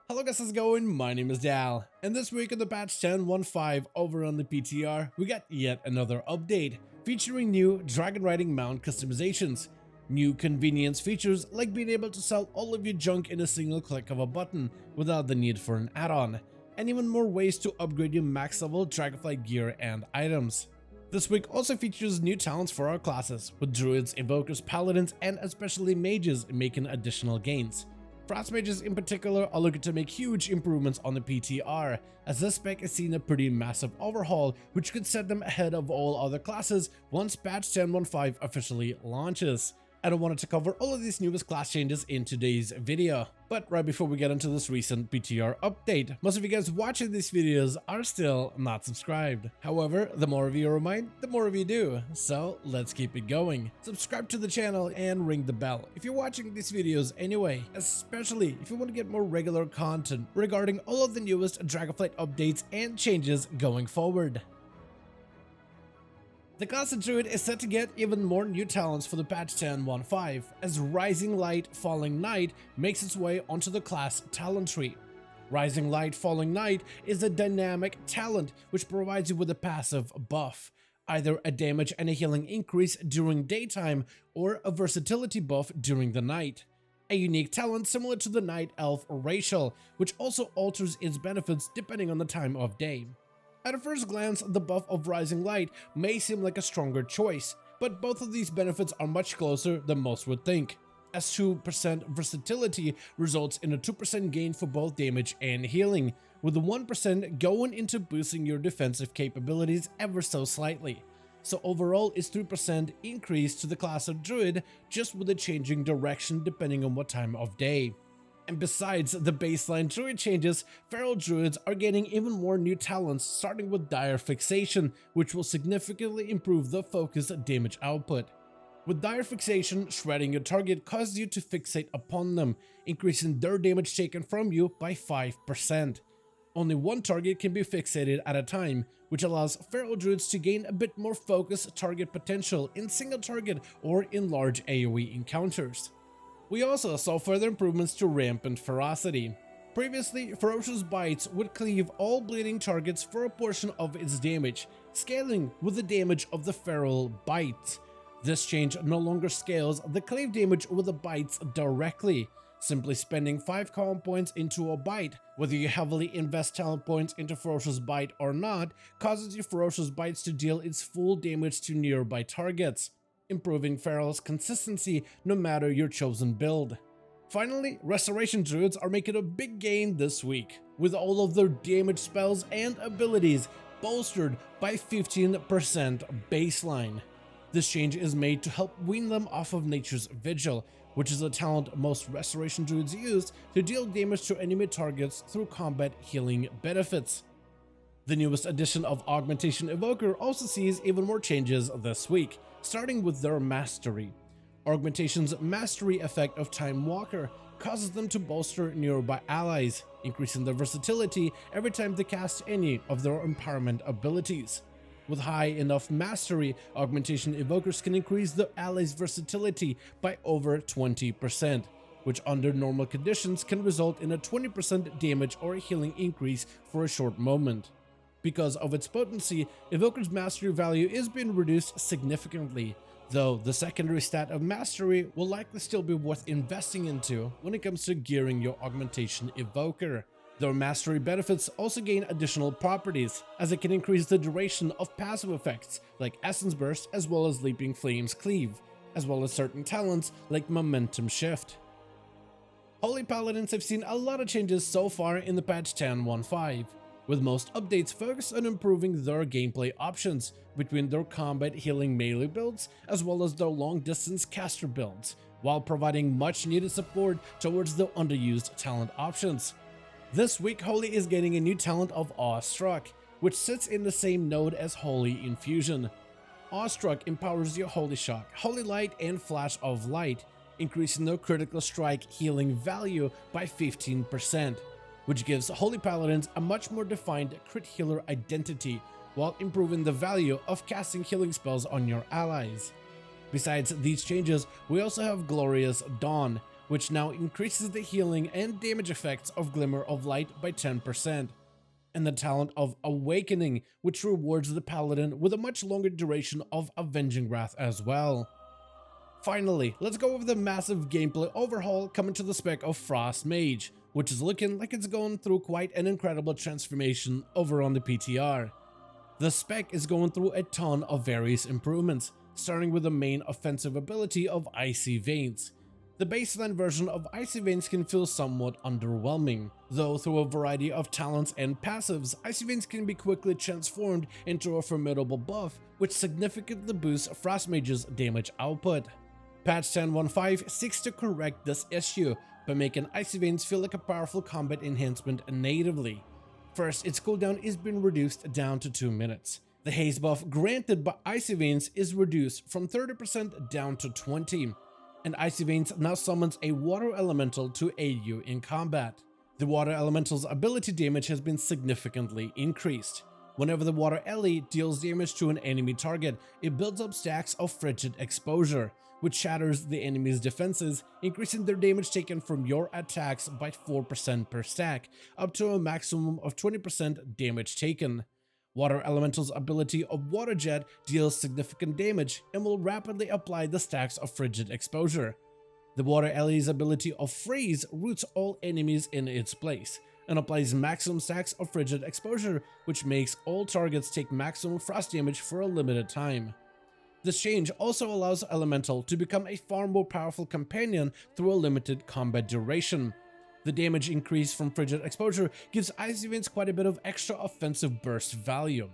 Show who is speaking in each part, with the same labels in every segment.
Speaker 1: Hello guys, how's it going? My name is Dal, and this week in the patch 10.15 over on the PTR, we got yet another update featuring new dragon riding mount customizations, new convenience features like being able to sell all of your junk in a single click of a button without the need for an add-on, and even more ways to upgrade your max level Dragonflight gear and items. This week also features new talents for our classes, with druids, evokers, paladins, and especially mages making additional gains. Frost mages in particular are looking to make huge improvements on the PTR, as this spec is seeing a pretty massive overhaul, which could set them ahead of all other classes once patch 10.15 officially launches. And I wanted to cover all of these newest class changes in today's video. But right before we get into this recent PTR update, most of you guys watching these videos are still not subscribed. However, the more of you remind, the more of you do. So let's keep it going. Subscribe to the channel and ring the bell if you're watching these videos anyway, especially if you want to get more regular content regarding all of the newest Dragonflight updates and changes going forward. The class of Druid is set to get even more new talents for the patch 10.15, as Rising Light Falling Night makes its way onto the class talent tree. Rising Light Falling Night is a dynamic talent which provides you with a passive buff, either a damage and a healing increase during daytime or a versatility buff during the night. A unique talent similar to the Night Elf racial, which also alters its benefits depending on the time of day. At a first glance, the buff of Rising Light may seem like a stronger choice, but both of these benefits are much closer than most would think, as 2% versatility results in a 2% gain for both damage and healing, with the 1% going into boosting your defensive capabilities ever so slightly. So overall, it's 3% increase to the class of Druid, just with a changing direction depending on what time of day. And besides the baseline druid changes, feral druids are getting even more new talents, starting with dire fixation, which will significantly improve the focus damage output. With dire fixation, shredding your target causes you to fixate upon them, increasing their damage taken from you by 5%. Only one target can be fixated at a time, which allows feral druids to gain a bit more focused target potential in single target or in large AoE encounters. We also saw further improvements to Rampant Ferocity. Previously, Ferocious Bites would cleave all bleeding targets for a portion of its damage, scaling with the damage of the feral bites. This change no longer scales the cleave damage with the bites directly. Simply spending 5 common points into a bite, whether you heavily invest talent points into Ferocious Bite or not, causes your Ferocious Bites to deal its full damage to nearby targets, improving Feral's consistency no matter your chosen build. Finally, Restoration Druids are making a big gain this week, with all of their damage spells and abilities bolstered by 15% baseline. This change is made to help wean them off of Nature's Vigil, which is a talent most Restoration Druids use to deal damage to enemy targets through combat healing benefits. The newest edition of Augmentation Evoker also sees even more changes this week, starting with their Mastery. Augmentation's Mastery effect of Time Walker causes them to bolster nearby allies, increasing their versatility every time they cast any of their empowerment abilities. With high enough Mastery, Augmentation Evokers can increase the allies' versatility by over 20%, which under normal conditions can result in a 20% damage or healing increase for a short moment. Because of its potency, Evoker's Mastery value is being reduced significantly, though the secondary stat of Mastery will likely still be worth investing into when it comes to gearing your Augmentation Evoker. Their Mastery benefits also gain additional properties, as it can increase the duration of passive effects like Essence Burst as well as Leaping Flames Cleave, as well as certain talents like Momentum Shift. Holy Paladins have seen a lot of changes so far in the patch 10.15. with most updates focused on improving their gameplay options between their combat healing melee builds as well as their long distance caster builds, while providing much needed support towards the underused talent options. This week, Holy is getting a new talent of Awestruck, which sits in the same node as Holy Infusion. Awestruck empowers your Holy Shock, Holy Light, and Flash of Light, increasing their critical strike healing value by 15%. Which gives Holy Paladins a much more defined crit healer identity, while improving the value of casting healing spells on your allies. Besides these changes, we also have Glorious Dawn, which now increases the healing and damage effects of Glimmer of Light by 10%, and the talent of Awakening, which rewards the paladin with a much longer duration of Avenging Wrath as well. Finally, let's go over the massive gameplay overhaul coming to the spec of Frost Mage, which is looking like it's going through quite an incredible transformation over on the PTR. The spec is going through a ton of various improvements, starting with the main offensive ability of Icy Veins. The baseline version of Icy Veins can feel somewhat underwhelming, though through a variety of talents and passives, Icy Veins can be quickly transformed into a formidable buff, which significantly boosts Frost Mage's damage output. Patch 10.15 seeks to correct this issue by making Icy Veins feel like a powerful combat enhancement natively. First, its cooldown is being reduced down to 2 minutes. The haste buff granted by Icy Veins is reduced from 30% down to 20%, and Icy Veins now summons a water elemental to aid you in combat. The water elemental's ability damage has been significantly increased. Whenever the water ele deals damage to an enemy target, it builds up stacks of frigid exposure, which shatters the enemy's defenses, increasing their damage taken from your attacks by 4% per stack, up to a maximum of 20% damage taken. Water Elemental's ability of Water Jet deals significant damage and will rapidly apply the stacks of frigid exposure. The Water ele's ability of Freeze roots all enemies in its place, and applies maximum stacks of frigid exposure, which makes all targets take maximum frost damage for a limited time. This change also allows Elemental to become a far more powerful companion through a limited combat duration. The damage increase from frigid exposure gives Icy Veins quite a bit of extra offensive burst value.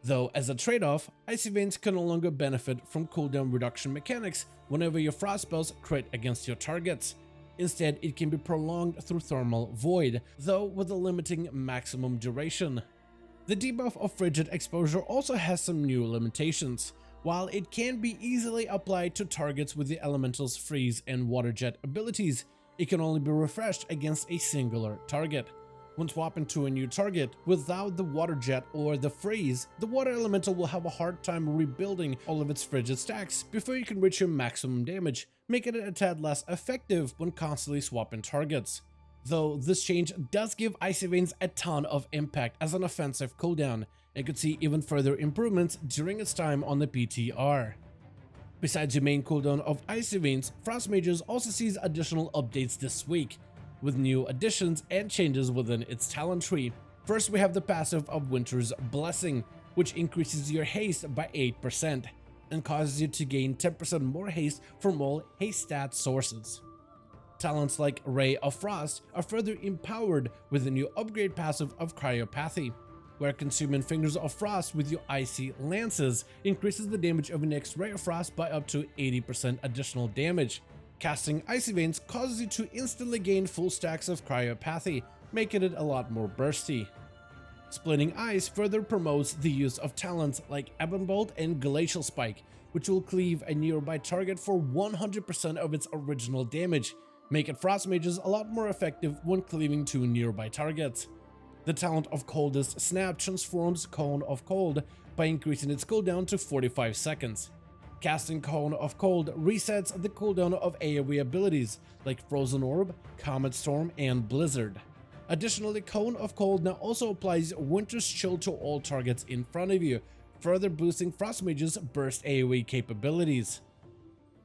Speaker 1: Though, as a trade-off, Icy Veins can no longer benefit from cooldown reduction mechanics whenever your frost spells crit against your targets. Instead, it can be prolonged through Thermal Void, though with a limiting maximum duration. The debuff of frigid exposure also has some new limitations. While it can be easily applied to targets with the elemental's freeze and water jet abilities, it can only be refreshed against a singular target. When swapping to a new target without the water jet or the freeze, the water elemental will have a hard time rebuilding all of its frigid stacks before you can reach your maximum damage, making it a tad less effective when constantly swapping targets. Though this change does give Icy Veins a ton of impact as an offensive cooldown, and could see even further improvements during its time on the PTR. Besides the main cooldown of Icy Veins, Frost Mages also sees additional updates this week, with new additions and changes within its talent tree. First, we have the passive of Winter's Blessing, which increases your haste by 8% and causes you to gain 10% more haste from all haste stat sources. Talents like Ray of Frost are further empowered with the new upgrade passive of Cryopathy, where consuming Fingers of Frost with your Icy Lances increases the damage of your next Ray of Frost by up to 80% additional damage. Casting Icy Veins causes you to instantly gain full stacks of Cryopathy, making it a lot more bursty. Splitting Ice further promotes the use of talents like Ebon Bolt and Glacial Spike, which will cleave a nearby target for 100% of its original damage, making Frost Mages a lot more effective when cleaving to nearby targets. The talent of Coldest Snap transforms Cone of Cold by increasing its cooldown to 45 seconds. Casting Cone of Cold resets the cooldown of AoE abilities like Frozen Orb, Comet Storm, and Blizzard. Additionally, Cone of Cold now also applies Winter's Chill to all targets in front of you, further boosting Frost Mage's burst AoE capabilities.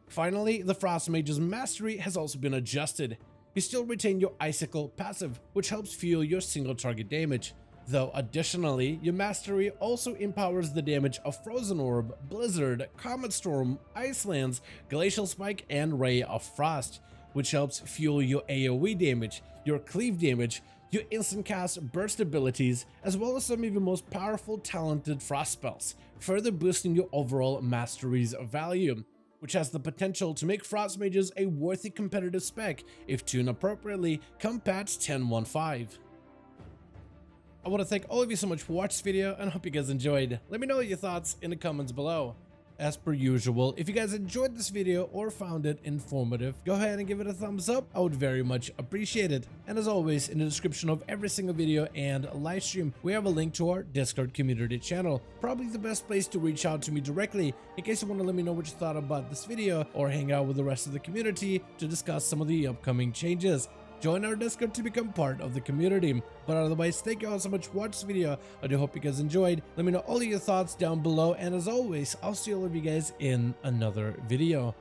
Speaker 1: Finally, the Frost Mage's Mastery has also been adjusted. You still retain your Icicle passive, which helps fuel your single target damage, though additionally, your Mastery also empowers the damage of Frozen Orb, Blizzard, Comet Storm, Icelands, Glacial Spike, and Ray of Frost, which helps fuel your AoE damage, your cleave damage, your instant cast burst abilities, as well as some of your most powerful talented frost spells, further boosting your overall Mastery's value, which has the potential to make Frost Mages a worthy competitive spec if tuned appropriately come patch 10.15. I want to thank all of you so much for watching this video and hope you guys enjoyed. Let me know your thoughts in the comments below. as per usual, if you guys enjoyed this video or found it informative, go ahead and give it a thumbs up. I would very much appreciate it. And as always, in the description of every single video and live stream, we have a link to our Discord community channel. Probably the best place to reach out to me directly in case you want to let me know what you thought about this video or hang out with the rest of the community to discuss some of the upcoming changes. Join our Discord to become part of the community. But otherwise, thank you all so much for watching this video. I do hope you guys enjoyed. Let me know all of your thoughts down below. And as always, I'll see all of you guys in another video.